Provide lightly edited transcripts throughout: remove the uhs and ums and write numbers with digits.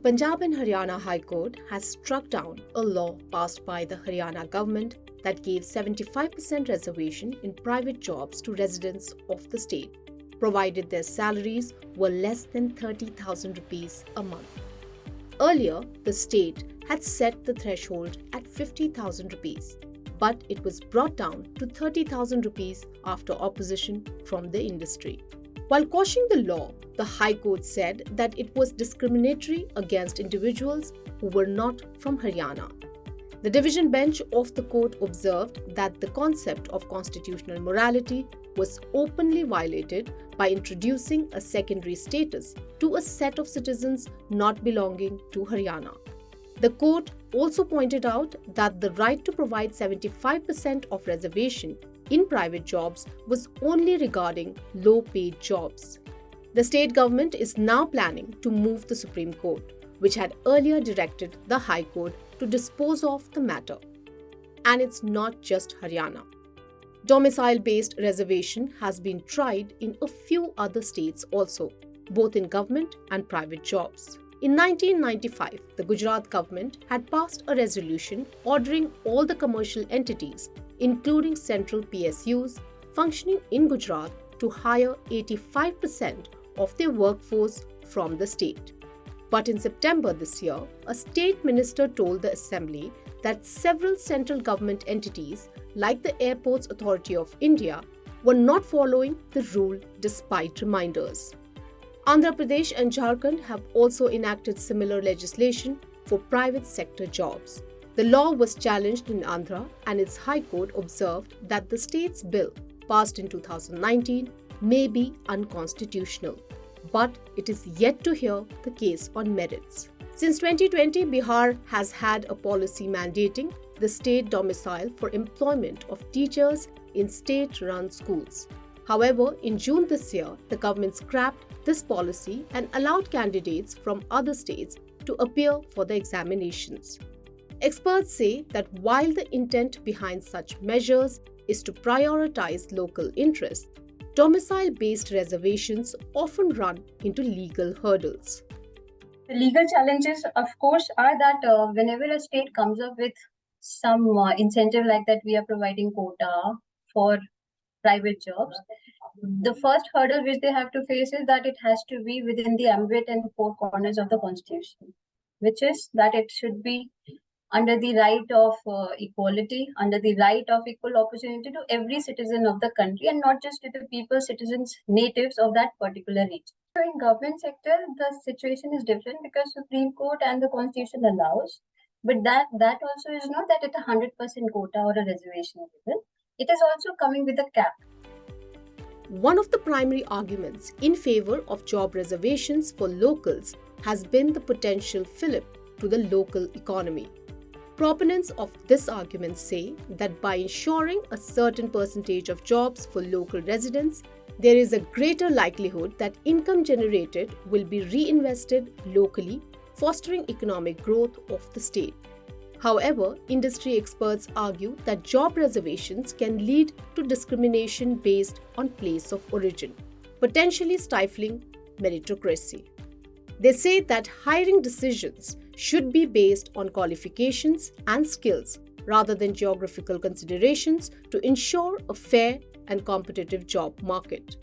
Punjab and Haryana High Court has struck down a law passed by the Haryana government that gave 75% reservation in private jobs to residents of the state, provided their salaries were less than 30,000 rupees a month. Earlier, the state had set the threshold at 50,000 rupees, but it was brought down to 30,000 rupees after opposition from the industry. While quashing the law, the High Court said that it was discriminatory against individuals who were not from Haryana. The division bench of the court observed that the concept of constitutional morality was openly violated by introducing a secondary status to a set of citizens not belonging to Haryana. The court also pointed out that the right to provide 75% of reservation in private jobs was only regarding low-paid jobs. The state government is now planning to move the Supreme Court, which had earlier directed the High Court to dispose of the matter. And it's not just Haryana. Domicile-based reservation has been tried in a few other states also, both in government and private jobs. In 1995, the Gujarat government had passed a resolution ordering all the commercial entities, including central PSUs, functioning in Gujarat to hire 85% of their workforce from the state. But in September this year, a state minister told the assembly that several central government entities, like the Airports Authority of India, were not following the rule despite reminders. Andhra Pradesh and Jharkhand have also enacted similar legislation for private sector jobs. The law was challenged in Andhra, and its High Court observed that the state's bill, passed in 2019, may be unconstitutional. But it is yet to hear the case on merits. Since 2020, Bihar has had a policy mandating the state domicile for employment of teachers in state-run schools. However, in June this year, the government scrapped this policy and allowed candidates from other states to appear for the examinations. Experts say that while the intent behind such measures is to prioritize local interests, domicile-based reservations often run into legal hurdles. The legal challenges, of course, are that whenever a state comes up with some incentive like that, we are providing quota for private jobs, the first hurdle which they have to face is that it has to be within the ambit and four corners of the constitution, which is that it should be under the right of equality, under the right of equal opportunity to every citizen of the country, and not just to the people, citizens, natives of that particular region. So in government sector, the situation is different because Supreme Court and the Constitution allows, but that also is not that it's 100% quota or a reservation given. It is also coming with a cap. One of the primary arguments in favor of job reservations for locals has been the potential fillip to the local economy. Proponents of this argument say that by ensuring a certain percentage of jobs for local residents, there is a greater likelihood that income generated will be reinvested locally, fostering economic growth of the state. However, industry experts argue that job reservations can lead to discrimination based on place of origin, potentially stifling meritocracy. They say that hiring decisions should be based on qualifications and skills rather than geographical considerations to ensure a fair and competitive job market.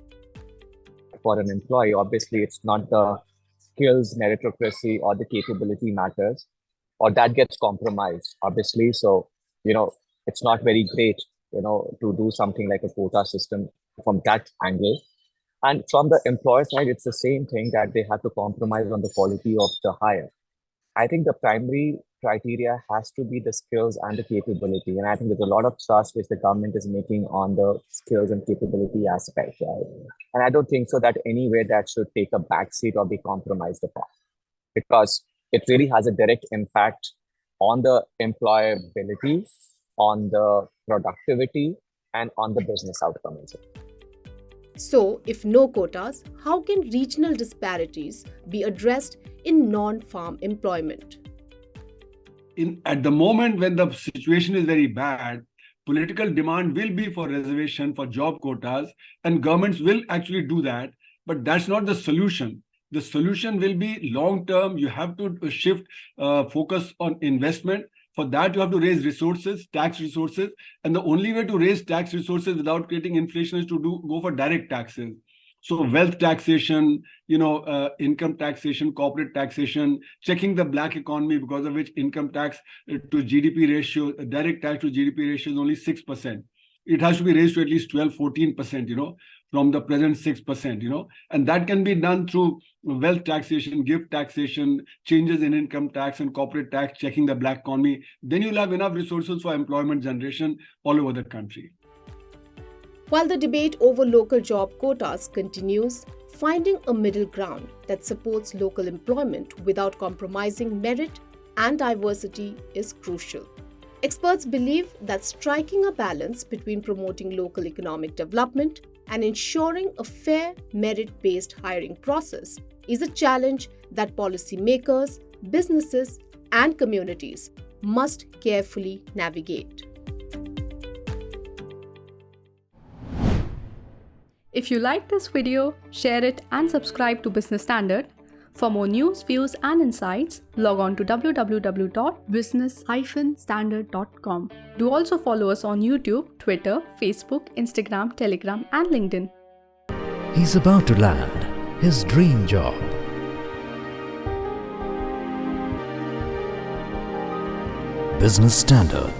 For an employee, obviously, it's not the skills, meritocracy, or the capability matters, or that gets compromised, obviously. So, it's not very great, to do something like a quota system from that angle. And from the employer side, it's the same thing that they have to compromise on the quality of the hire. I think the primary criteria has to be the skills and the capability. And I think there's a lot of trust which the government is making on the skills and capability aspect, right? And I don't think so that anywhere that should take a backseat or be compromised upon, because it really has a direct impact on the employability, on the productivity, and on the business outcome as well. So, if no quotas, how can regional disparities be addressed in non-farm employment? At the moment when the situation is very bad, political demand will be for reservation for job quotas, and governments will actually do that. But that's not the solution. The solution will be long term. You have to shift focus on investment. For that, you have to raise resources, tax resources. And the only way to raise tax resources without creating inflation is to go for direct taxes. So wealth taxation, income taxation, corporate taxation, checking the black economy, because of which income tax to GDP ratio, direct tax to GDP ratio is only 6%. It has to be raised to at least 12, 14%, from the present 6%, and that can be done through wealth taxation, gift taxation, changes in income tax and corporate tax, checking the black economy. Then you'll have enough resources for employment generation all over the country. While the debate over local job quotas continues, finding a middle ground that supports local employment without compromising merit and diversity is crucial. Experts believe that striking a balance between promoting local economic development and ensuring a fair merit-based hiring process is a challenge that policymakers, businesses, and communities must carefully navigate. If you like this video, share it and subscribe to Business Standard. For more news, views and insights, log on to www.business-standard.com. Do also follow us on YouTube, Twitter, Facebook, Instagram, Telegram and LinkedIn. He's about to land his dream job. Business Standard.